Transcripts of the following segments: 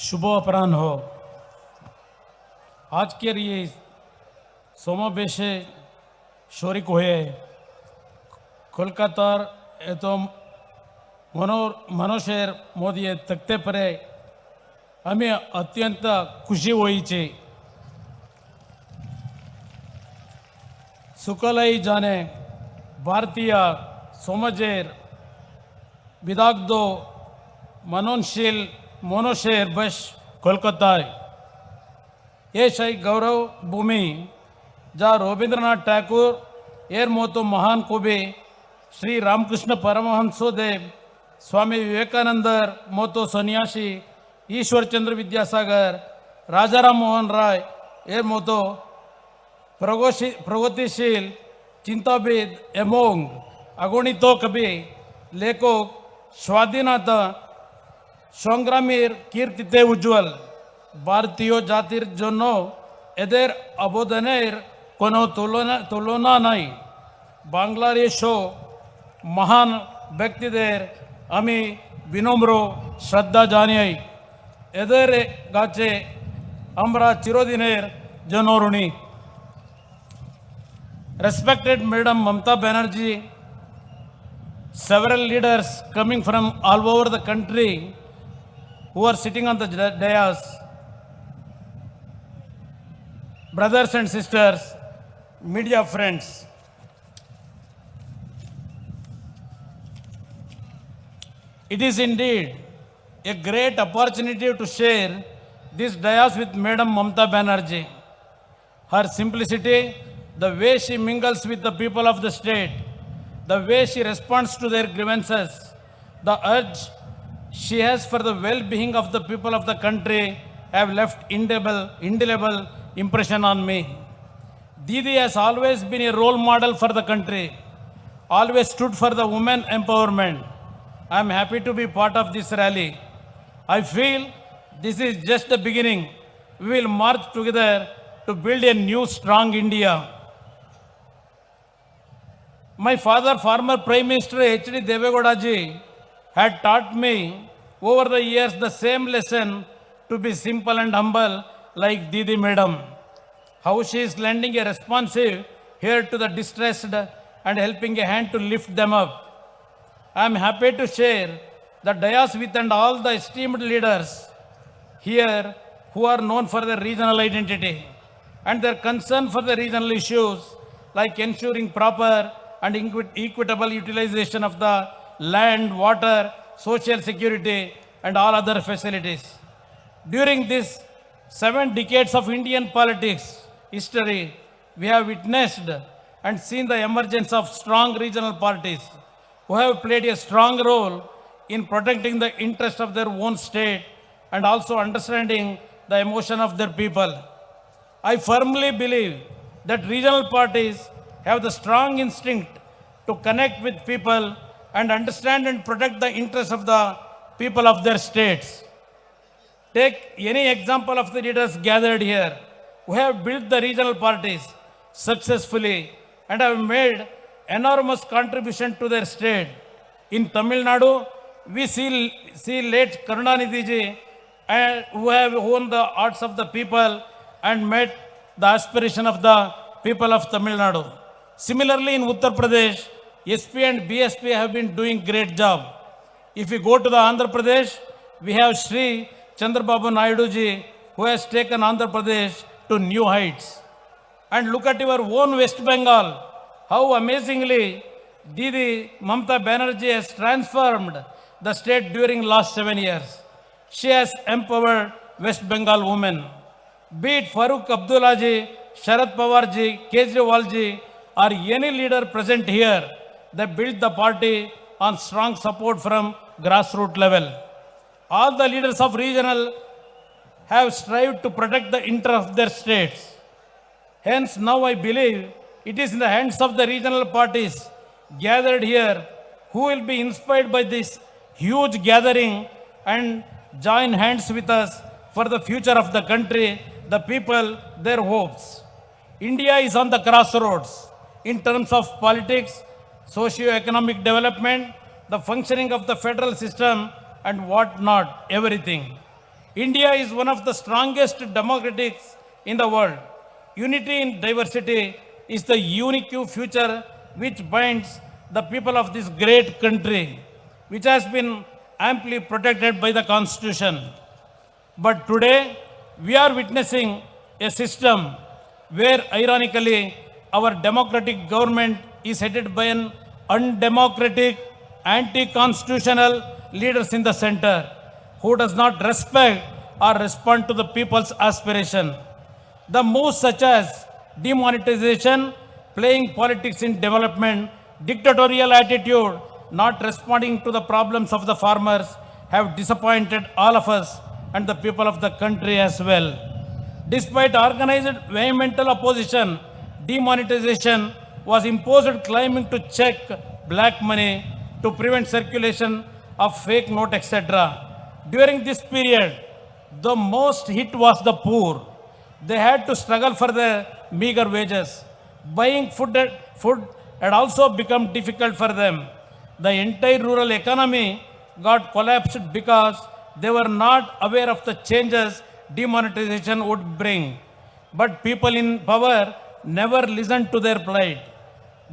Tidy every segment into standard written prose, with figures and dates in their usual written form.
शुभ अपराह्न हो। आज के लिए समावेशे शोरिक हुए कोलकाता तो मनोशेर मोदी तख्ते परे हमें अत्यंत खुशी हुई छे। सुकलई जाने भारतीय समाजेर विदाग्दो मनोनशील मनोशेर बश कोलकाता ये शाही गौरव भूमि जहाँ रवींद्रनाथ टैगोर एर मोतो महान कवि श्री रामकृष्ण परमहंसोदेव स्वामी विवेकानंदर मोतो सन्यासी ईश्वर चंद्र विद्यासागर राजाराम मोहन राय एर मोतो प्रगतिशील चिंताविद एमोंग अगणित कवि लेखक स्वाधीनता संग्रामीर कीर्तिते उज्ज्वल भारतीय जातिर जन्नो एदेर अबोधनेर कोनो तुलना नहीं। बांग्लादेशो महान व्यक्तिदेर आमी विनम्र श्रद्धा जानियाई एदेर गाचे हमरा चिरोदिनेर जनोरुणी। Respected Madam Mamata Banerjee, several leaders coming from all over the country who are sitting on the dais, brothers and sisters, media friends. It is indeed a great opportunity to share this dais with Madam Mamata Banerjee. Her simplicity, the way she mingles with the people of the state, the way she responds to their grievances, the urge she has for the well-being of the people of the country have left indelible impression on me. Didi has always been a role model for the country, always stood for the women empowerment. I am happy to be part of this rally. I feel this is just the beginning. We will march together to build a new, strong India. My father, former Prime Minister H.D. Devegowda ji, had taught me over the years the same lesson to be simple and humble like Didi Madam. How she is lending a responsive ear to the distressed and helping a hand to lift them up. I am happy to share the dais with and all the esteemed leaders here who are known for their regional identity and their concern for the regional issues like ensuring proper and equitable utilization of the land, water, social security and all other facilities. During these 7 decades of Indian politics history, we have witnessed and seen the emergence of strong regional parties who have played a strong role in protecting the interests of their own state and also understanding the emotion of their people. I firmly believe that regional parties have the strong instinct to connect with people and understand and protect the interests of the people of their states. Take any example of the leaders gathered here who have built the regional parties successfully and have made enormous contribution to their state. In Tamil Nadu, we see late Karnataka ji who have won the hearts of the people and met the aspiration of the people of Tamil Nadu. Similarly, in Uttar Pradesh, SP and BSP have been doing great job. If we go to the Andhra Pradesh, we have Sri Chandrababu Naidu ji who has taken Andhra Pradesh to new heights. And look at your own West Bengal, how amazingly Didi Mamata Banerjee has transformed the state during last 7 years. She has empowered West Bengal women. Be it Farooq Abdullah ji, Sharad Pawar ji, Kejriwal ji, or any leader present here, they built the party on strong support from grassroots level. All the leaders of regional have strived to protect the interests of their states. Hence, now I believe it is in the hands of the regional parties gathered here who will be inspired by this huge gathering and join hands with us for the future of the country, the people, their hopes. India is on the crossroads in terms of politics, socio-economic development, the functioning of the federal system and what not, everything. India is one of the strongest democracies in the world. Unity in diversity is the unique future which binds the people of this great country, which has been amply protected by the Constitution. But today, we are witnessing a system where, ironically, our democratic government is headed by an undemocratic, anti-constitutional leaders in the center who does not respect or respond to the people's aspiration. The moves such as demonetization, playing politics in development, dictatorial attitude, not responding to the problems of the farmers have disappointed all of us and the people of the country as well. Despite organized vehemental opposition, demonetization was imposed claiming to check black money to prevent circulation of fake note, etc. During this period, the most hit was the poor. They had to struggle for their meager wages. Buying food had also become difficult for them. The entire rural economy got collapsed because they were not aware of the changes demonetization would bring. But people in power never listened to their plight.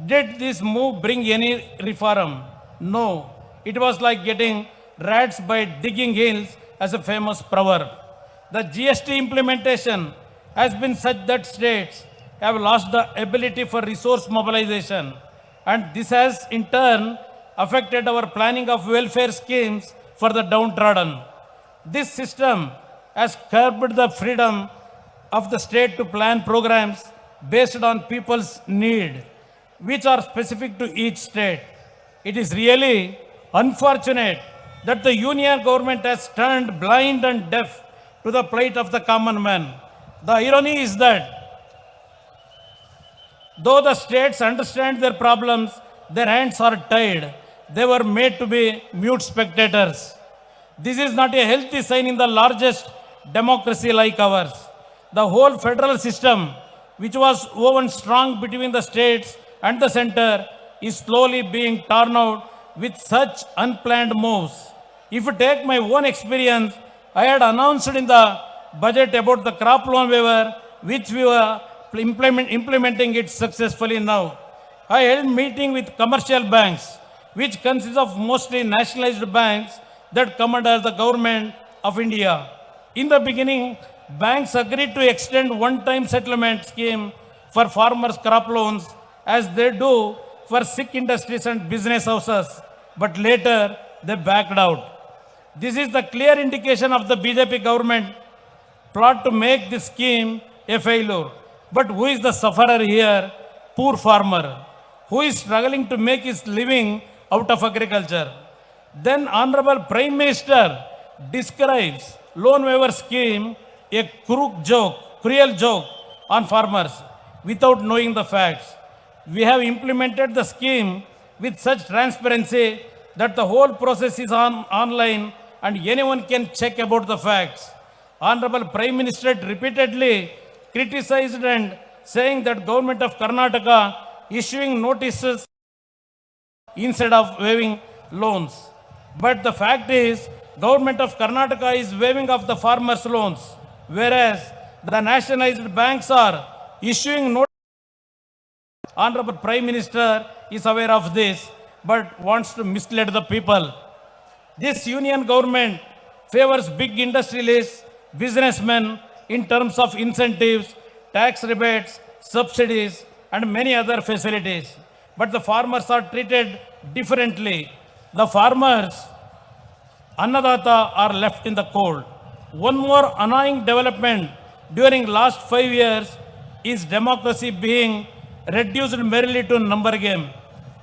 Did this move bring any reform? No. It was like getting rats by digging hills, as a famous proverb. The GST implementation has been such that states have lost the ability for resource mobilization, and this has in turn affected our planning of welfare schemes for the downtrodden. This system has curbed the freedom of the state to plan programs based on people's need, which are specific to each state. It is really unfortunate that the union government has turned blind and deaf to the plight of the common man. The irony is that though the states understand their problems, their hands are tied. They were made to be mute spectators. This is not a healthy sign in the largest democracy like ours. The whole federal system, which was woven strong between the states and the center, is slowly being torn out with such unplanned moves. If you take my own experience, I had announced in the budget about the crop loan waiver, which we were implementing it successfully now. I held meeting with commercial banks, which consists of mostly nationalized banks that come under the government of India. In the beginning, banks agreed to extend one-time settlement scheme for farmers' crop loans as they do for sick industries and business houses. But later, they backed out. This is the clear indication of the BJP government plot to make this scheme a failure. But who is the sufferer here? Poor farmer, who is struggling to make his living out of agriculture. Then Honorable Prime Minister describes loan waiver scheme a cruel joke on farmers without knowing the facts. We have implemented the scheme with such transparency that the whole process is online and anyone can check about the facts. Honorable Prime Minister repeatedly criticized and saying that government of Karnataka issuing notices instead of waiving loans. But the fact is, government of Karnataka is waiving off the farmers' loans, whereas the nationalized banks are issuing notices. Honorable Prime Minister is aware of this, but wants to mislead the people. This union government favors big industrialists, businessmen in terms of incentives, tax rebates, subsidies, and many other facilities. But the farmers are treated differently. The farmers, Annadata, are left in the cold. One more annoying development during last 5 years is democracy being reduced merely to number game.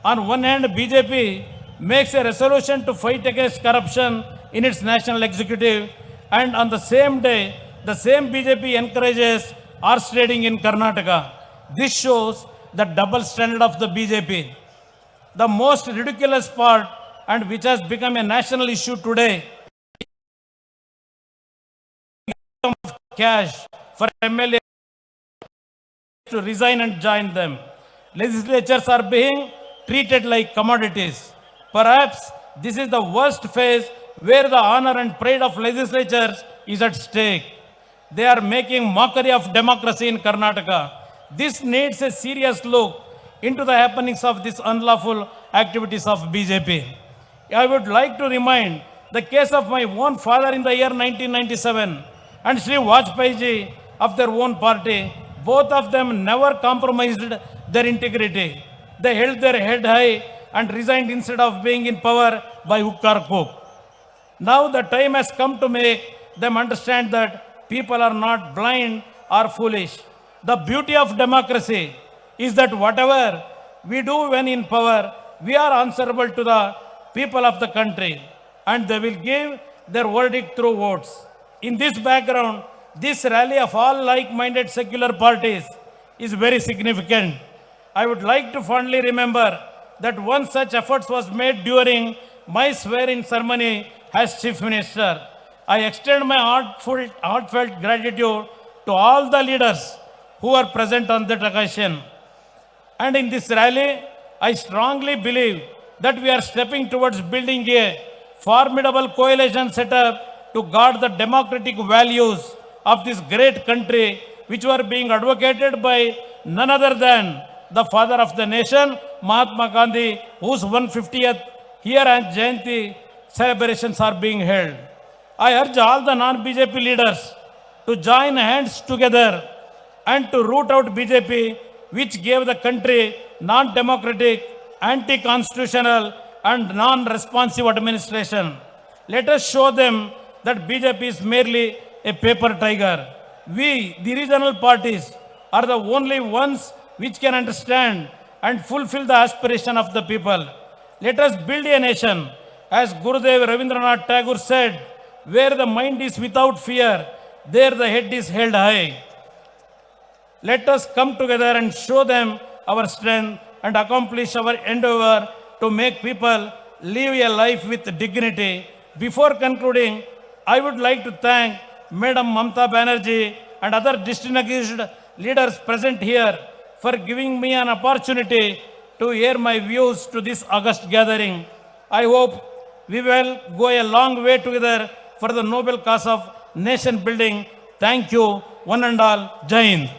On one hand, BJP makes a resolution to fight against corruption in its national executive, and on the same day, the same BJP encourages horse trading in Karnataka. This shows the double standard of the BJP. The most ridiculous part, and which has become a national issue today, cash for MLA to resign and join them. Legislatures are being treated like commodities. Perhaps this is the worst phase where the honor and pride of legislatures is at stake. They are making mockery of democracy in Karnataka. This needs a serious look into the happenings of these unlawful activities of BJP. I would like to remind the case of my own father in the year 1997 and Sri Vajpayee ji of their own party. Both of them never compromised their integrity. They held their head high and resigned instead of being in power by hook or crook. Now the time has come to make them understand that people are not blind or foolish. The beauty of democracy is that whatever we do when in power, we are answerable to the people of the country and they will give their verdict through votes. In this background, this rally of all like-minded secular parties is very significant. I would like to fondly remember that one such effort was made during my swearing ceremony as Chief Minister. I extend my heartfelt gratitude to all the leaders who are present on that occasion. And in this rally, I strongly believe that we are stepping towards building a formidable coalition setup to guard the democratic values of this great country, which were being advocated by none other than the father of the nation, Mahatma Gandhi, whose 150th year and Jayanti celebrations are being held. I urge all the non-BJP leaders to join hands together and to root out BJP, which gave the country non-democratic, anti-constitutional and non-responsive administration. Let us show them that BJP is merely a paper tiger. We, the regional parties, are the only ones which can understand and fulfill the aspiration of the people. Let us build a nation, as Gurudev Rabindranath Tagore said, where the mind is without fear, there the head is held high. Let us come together and show them our strength and accomplish our endeavor to make people live a life with dignity. Before concluding, I would like to thank Madam Mamata Banerjee and other distinguished leaders present here for giving me an opportunity to air my views to this august gathering. I hope we will go a long way together for the noble cause of nation building. Thank you, one and all. Jai Hind.